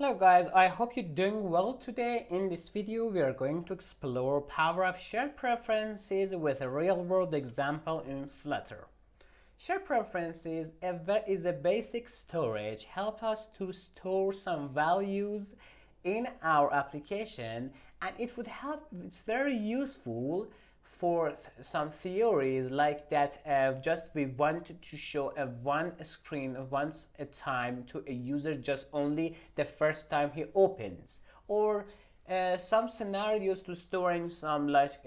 Hello guys, I hope you're doing well today. In this video, we are going to explore power of shared preferences with a real-world example in Flutter. Shared preferences is a basic storage, help us to store some values in our application, and it's very useful for some theories like that just we want to show a one screen once a time to a user just only the first time he opens, or some scenarios to storing some like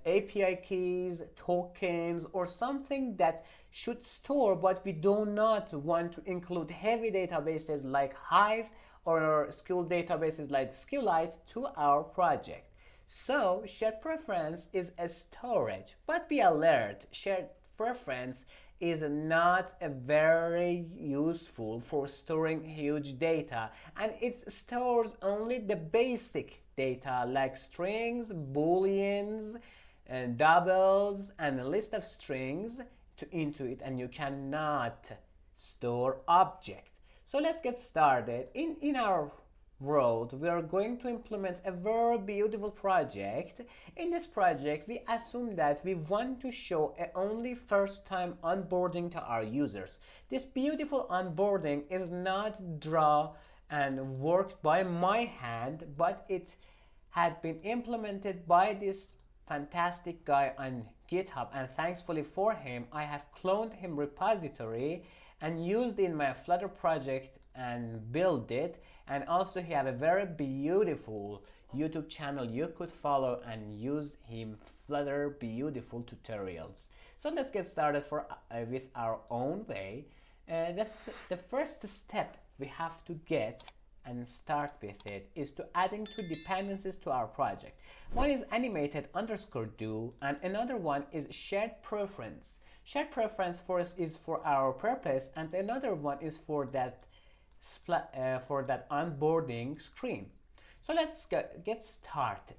API keys, tokens, or something that should store, but we do not want to include heavy databases like Hive or skill databases like SQLite to our project. So shared preference is a storage, but be alert, shared preference is not a very useful for storing huge data, and it stores only the basic data like strings, booleans, and doubles, and a list of strings into it, and you cannot store object. So let's get started. In our world, we are going to implement a very beautiful project. In this project, we assume that we want to show only first time onboarding to our users. This beautiful onboarding is not drawn and worked by my hand, but it had been implemented by this fantastic guy on GitHub, and thankfully for him, I have cloned him repository and used in my Flutter project and build it. And also he have a very beautiful YouTube channel you could follow and use him Flutter beautiful tutorials. So let's get started with our own way. The first step we have to get and start with it is to adding two dependencies to our project. One is animated underscore do, and another one is shared preference. Shared preference for us is for our purpose, and another one is for that onboarding screen. So let's get started.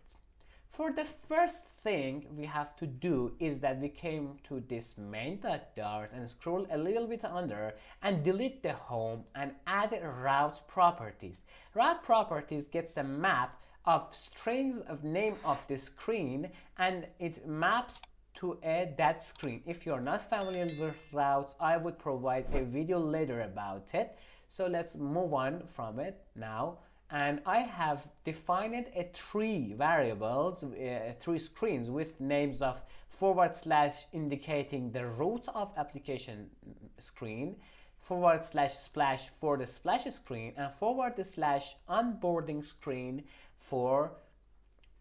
For the first thing we have to do is that we came to this main.dart and scroll a little bit under and delete the home and add route properties. Route properties gets a map of strings of name of the screen, and it maps to that screen. If you're not familiar with routes, I would provide a video later about it. So let's move on from it now. And I have defined a three variables, three screens with names of / indicating the root of application screen, / splash for the splash screen, and / onboarding screen for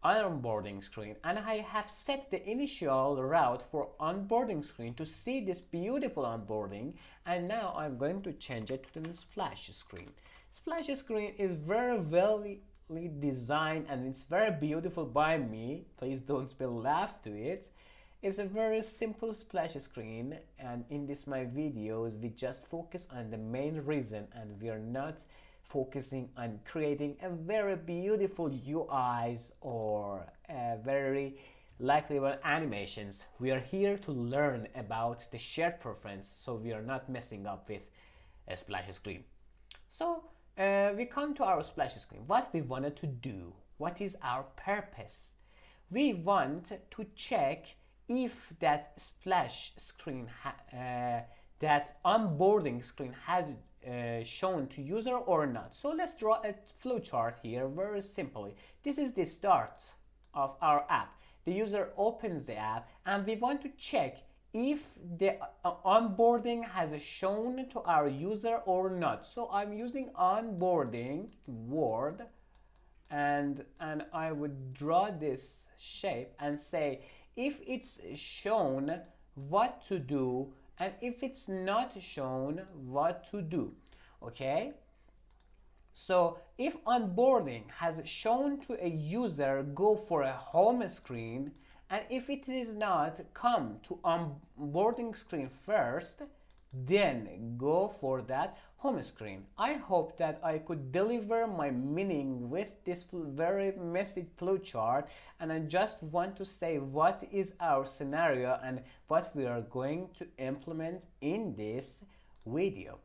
onboarding screen. And I have set the initial route for onboarding screen to see this beautiful onboarding, and now I'm going to change it to the splash screen. Splash screen is very well designed and it's very beautiful by me. Please don't laugh to it. It's a very simple splash screen, and in this my videos we just focus on the main reason, and we are not focusing on creating a very beautiful UIs or very likely animations. We are here to learn about the shared preference, so we are not messing up with a splash screen. So we come to our splash screen. What we wanted to do, what is our purpose? We want to check if that splash screen, that onboarding screen has shown to user or not. So let's draw a flowchart here very simply. This is the start of our app. The user opens the app and we want to check if the onboarding has shown to our user or not. So I'm using onboarding word, and I would draw this shape and say if it's shown what to do, and if it's not shown what to do. Okay, so if onboarding has shown to a user, go for a home screen, and if it is not, come to onboarding screen first, then go for that home screen. I hope that I could deliver my meaning with this very messy flowchart, and I just want to say what is our scenario and what we are going to implement in this video.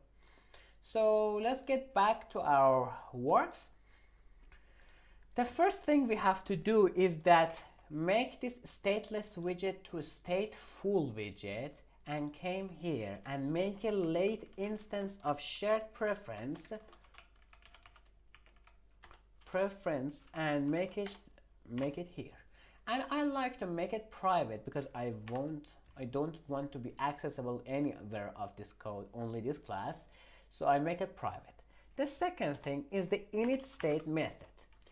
So let's get back to our works. The first thing we have to do is that make this stateless widget to stateful widget, and came here and make a late instance of shared preference and make it here. And I like to make it private because I don't want to be accessible anywhere of this code, only this class. So I make it private. The second thing is the init state method.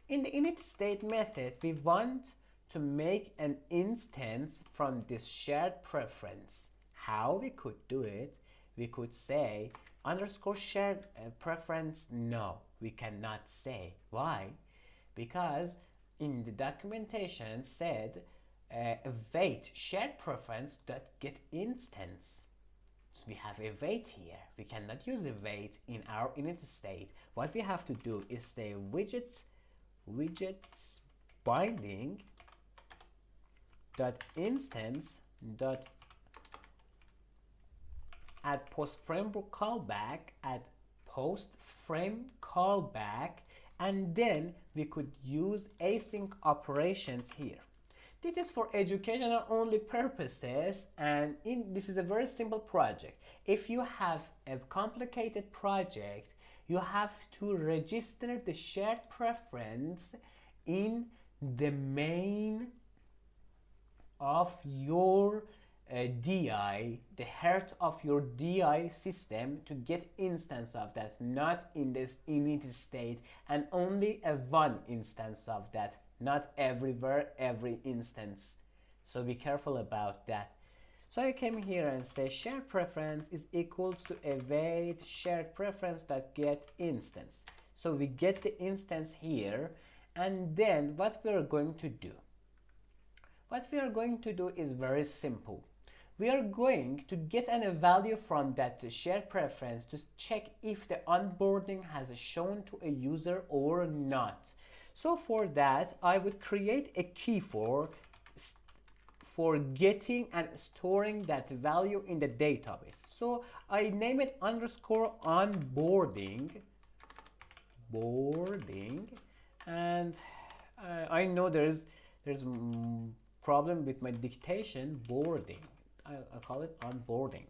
In the init state method, we want to make an instance from this shared preference. How we could do it? We could say underscore shared preference. No, we cannot say. Why? Because in the documentation said await shared preference dot get instance. So we have await here. We cannot use await in our init state. What we have to do is say widgets binding dot instance dot add post frame callback, add post frame callback, and then we could use async operations here. This is for educational only purposes, and this is a very simple project. If you have a complicated project, you have to register the shared preference in the main of your DI, the heart of your DI system, to get instance of that, not in this init state, and only a one instance of that, not everywhere, every instance. So be careful about that. So I came here and say shared preference is equals to await shared preference that get instance. So we get the instance here, and then what we are going to do? What we are going to do is very simple. We are going to get a value from that shared preference to check if the onboarding has shown to a user or not. So for that, I would create a key for getting and storing that value in the database. So I name it underscore onboarding, and I know there's problem with my dictation, boarding. I call it onboarding.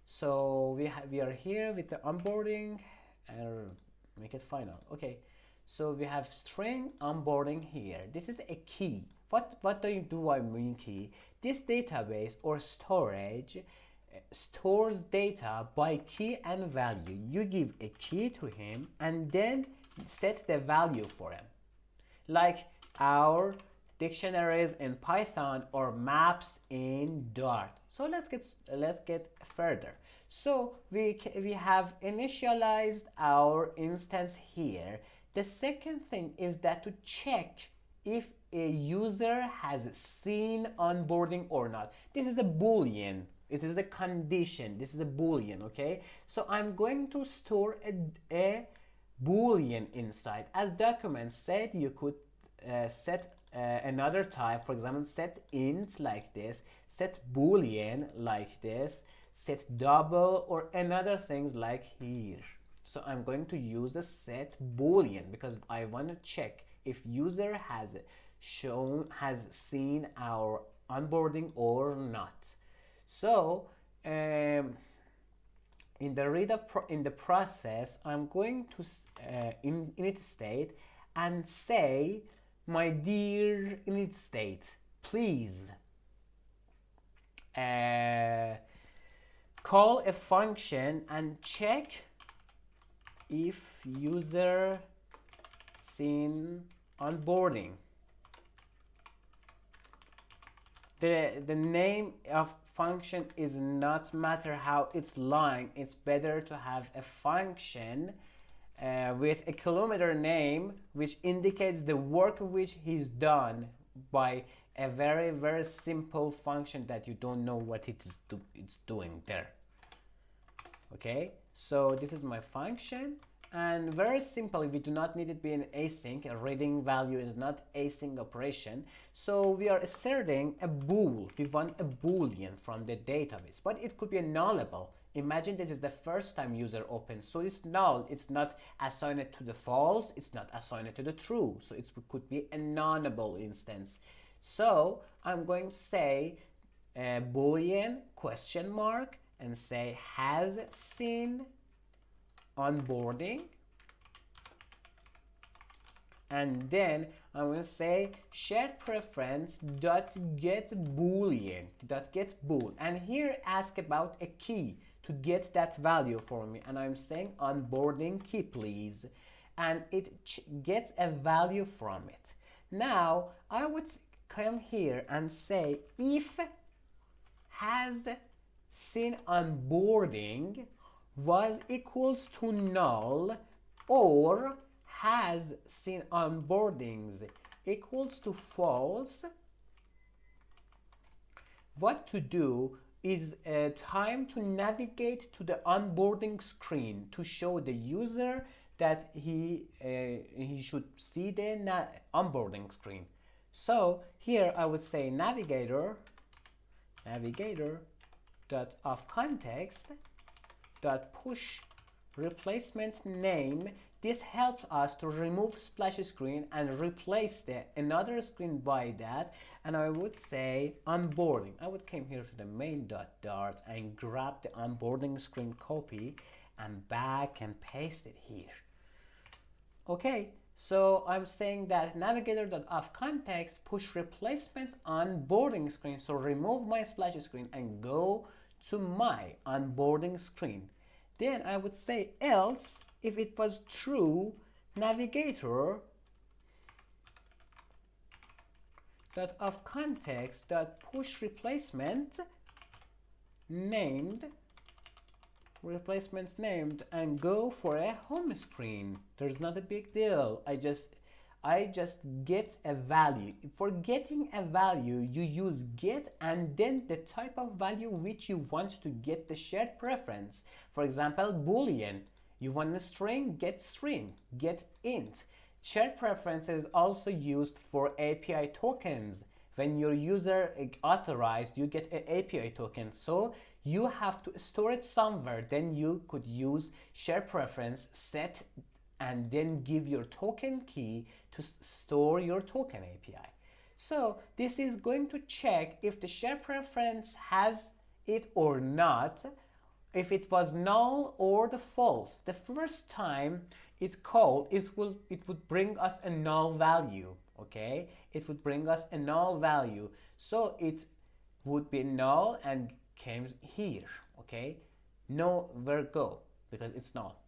So we are here with the onboarding, and make it final. Okay, so we have string onboarding here. This is a key. What do I mean key? This database or storage stores data by key and value. You give a key to him and then set the value for him, like our dictionaries in Python or maps in Dart. So let's get further. So we have initialized our instance here. The second thing is that to check if a user has seen onboarding or not. This is a boolean. It is a condition. This is a boolean. Okay. So I'm going to store a boolean inside. As document said, you could set another type, for example, set int like this, set boolean like this, set double, or another things like here. So I'm going to use the set boolean because I want to check if user has seen our onboarding or not. So in the process, I'm going to init state and say, my dear init state, please call a function and check if user seen onboarding. The name of function is not matter how it's lying. It's better to have a function with a kilometer name which indicates the work which he's done by a very, very simple function that you don't know what it's doing there. Okay, so this is my function, and very simple. We do not need it be an async. A reading value is not async operation, so we are asserting a bool. We want a boolean from the database, but it could be a nullable. Imagine this is the first time user opens, so it's null. It's not assigned to the false, it's not assigned to the true, so it could be a nullable instance. So I'm going to say boolean question mark and say has seen onboarding, and then I'm going to say shared preference dot get boolean dot get bool, and here ask about a key to get that value for me, and I'm saying onboarding key please, and it gets a value from it. Now I would come here and say if has seen onboarding was equals to null, or has seen onboardings equals to false, what to do is time to navigate to the onboarding screen to show the user that he should see the onboarding screen. So here I would say navigator dot of context dot push replacement name. This helps us to remove splash screen and replace another screen by that, and I would say onboarding. I would come here to the main dart and grab the onboarding screen copy and back and paste it here. Okay, so I'm saying that navigator.of context push replacement onboarding screen, so remove my splash screen and go to my onboarding screen. Then I would say else, if it was true, navigator dot of context dot push replacement named and go for a home screen. There's not a big deal. I just get a value. For getting a value, you use get and then the type of value which you want to get the shared preference. For example, boolean. You want a string, get int. Shared preference is also used for API tokens. When your user authorized, you get an API token. So you have to store it somewhere. Then you could use shared preference set and then give your token key to store your token API. So this is going to check if the shared preference has it or not, if it was null or the false. The first time it's called, it would bring us a null value, okay? It would bring us a null value. So it would be null and came here, okay? Nowhere go, because it's null.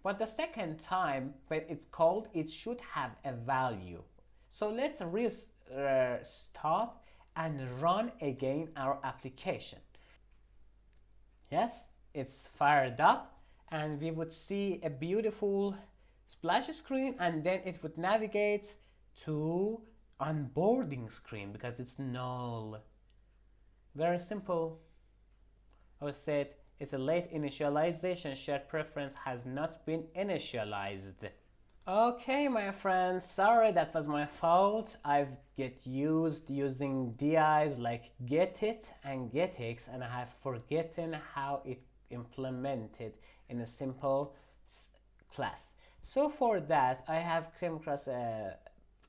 But the second time when it's called, it should have a value. So let's stop and run again our application. Yes, it's fired up and we would see a beautiful splash screen, and then it would navigate to onboarding screen because it's null. Very simple. I said it's a late initialization. Shared preference has not been initialized. Okay, my friends, sorry, that was my fault. I've get used using DIs like getIt and getX, and I have forgotten how it implemented in a simple class. So for that, I have come across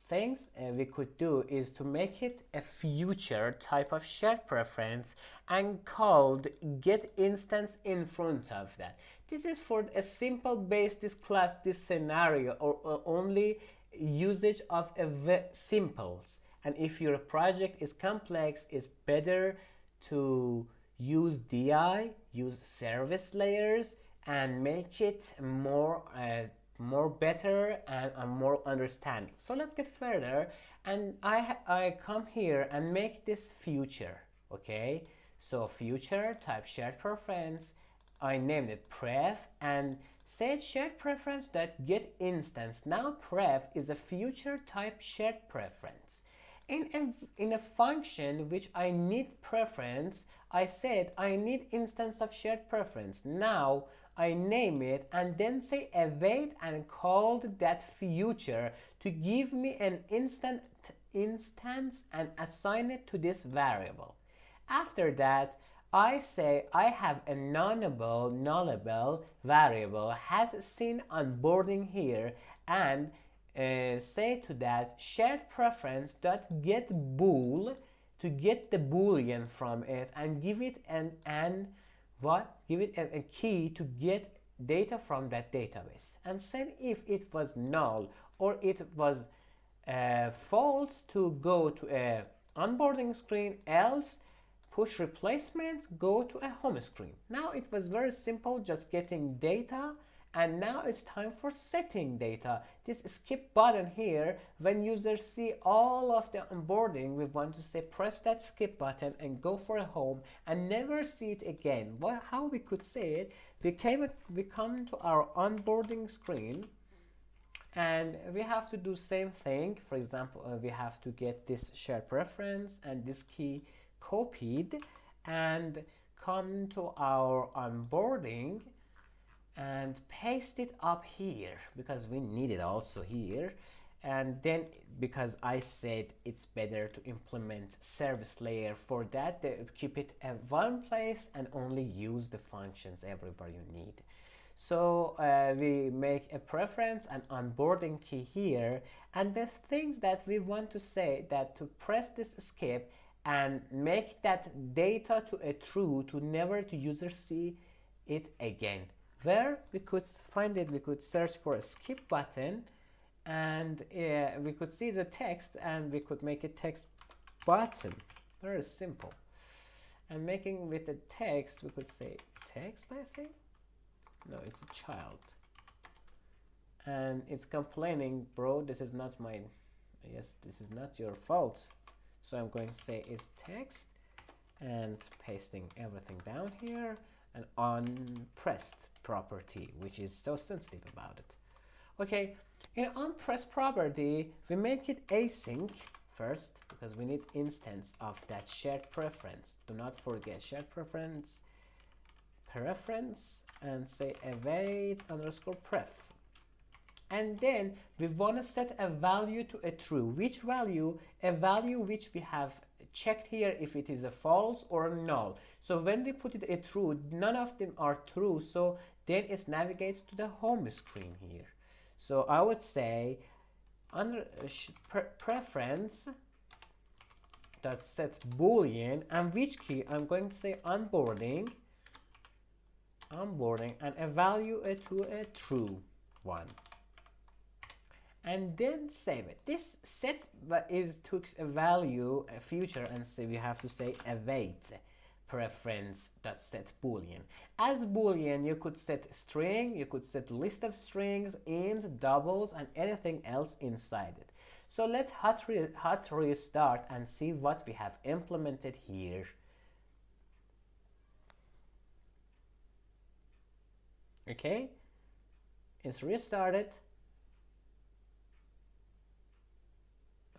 things we could do is to make it a future type of shared preference and called get instance in front of that. This is for a simple base, this class, this scenario, or only usage of simples. And if your project is complex, it's better to use DI, use service layers, and make it more better and more understanding. So let's get further, and I come here and make this future. Okay, so future type shared preference, I named it pref and said shared preference that get instance. Now pref is a future type shared preference. In a function which I need preference, I said I need instance of shared preference. Now I name it and then say await and called that future to give me an instance and assign it to this variable. After that, I say I have a nullable variable has seen onboarding here, and say to that shared preference dot get bool to get the boolean from it, and give it a key to get data from that database, and send if it was null or it was false to go to a onboarding screen, else push replacements go to a home screen. Now it was very simple, just getting data, and now it's time for setting data. This skip button here, when users see all of the onboarding, we want to say press that skip button and go for a home and never see it again. How we could say it, we come to our onboarding screen, and we have to do same thing. For example, we have to get this shared preference and this key copied and come to our onboarding and paste it up here, because we need it also here. And then, because I said it's better to implement service layer, for that keep it at one place and only use the functions everywhere you need. So we make a preference and onboarding key here, and the things that we want to say, that to press this skip and make that data to a true, to never to user see it again. Where we could find it, we could search for a skip button, and we could see the text, and we could make a text button. Very simple. And making with the text, we could say text, I think. No, it's a child. And it's complaining, bro, this is not mine. Yes, this is not your fault. So I'm going to say is text, and pasting everything down here, and unpressed property, which is so sensitive about it. Okay, in unpressed property, we make it async first, because we need instance of that shared preference. Do not forget shared preference, and say await underscore pref. And then we want to set a value to a true. Which value? A value which we have checked here if it is a false or a null. So when we put it a true, none of them are true, so then it navigates to the home screen here. So I would say under preference dot set boolean, and which key? I'm going to say onboarding, and a value to a true one, and then save it. This set took a value, a future, and so we have to say await preference dot set boolean. As boolean, you could set string, you could set list of strings, int, doubles, and anything else inside it. So let's hot restart and see what we have implemented here. Okay, it's restarted,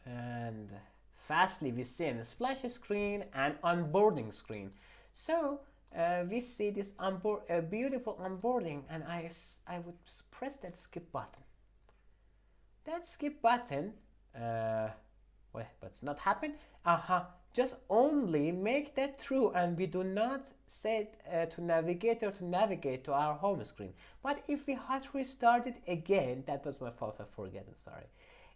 and fastly we see a splash screen and onboarding screen. So we see this beautiful onboarding, and I would press that skip button. That skip button, but it's not happen. Just only make that true, and we do not set to navigator to navigate to our home screen. But if we hot restart it again, that was my fault, I forget, I'm sorry.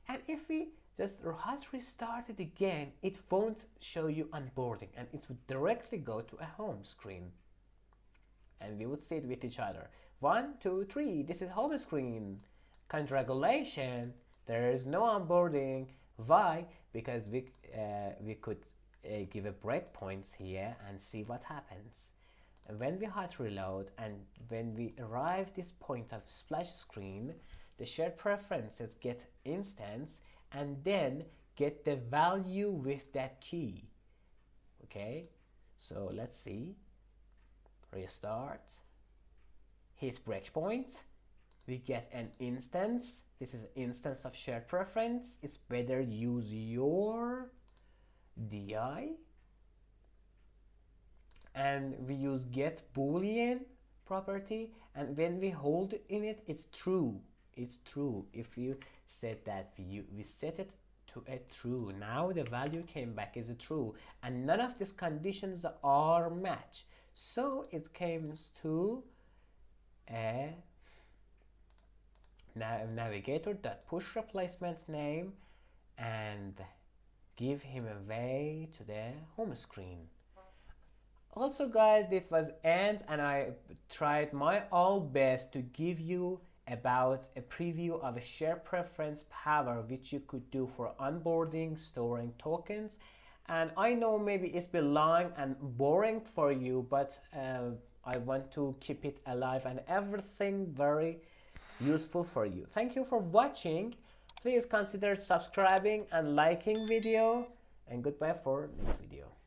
And if we just hot restart it again, it won't show you onboarding, and it would directly go to a home screen. And we would see it with each other. 1, 2, 3, this is home screen. Congratulations, there is no onboarding. Why? Because we could give a breakpoints here and see what happens. And when we hot reload, and when we arrive this point of splash screen, the shared preferences get instance, and then get the value with that key. Okay, so let's see. Restart, hit breakpoint, we get an instance. This is an instance of shared preference. It's better use your di, and we use get boolean property, and when we hold in it, it's true. It's true if you set that we set it to a true. Now the value came back as a true, and none of these conditions are matched. So it comes to a navigator.push replacement name and give him a way to the home screen. Also guys, this was end, and I tried my all best to give you about a preview of a share preference power which you could do for onboarding, storing tokens. And I know maybe it's been long and boring for you, but I want to keep it alive and everything very useful for you. Thank you for watching. Please consider subscribing and liking video, and goodbye for next video.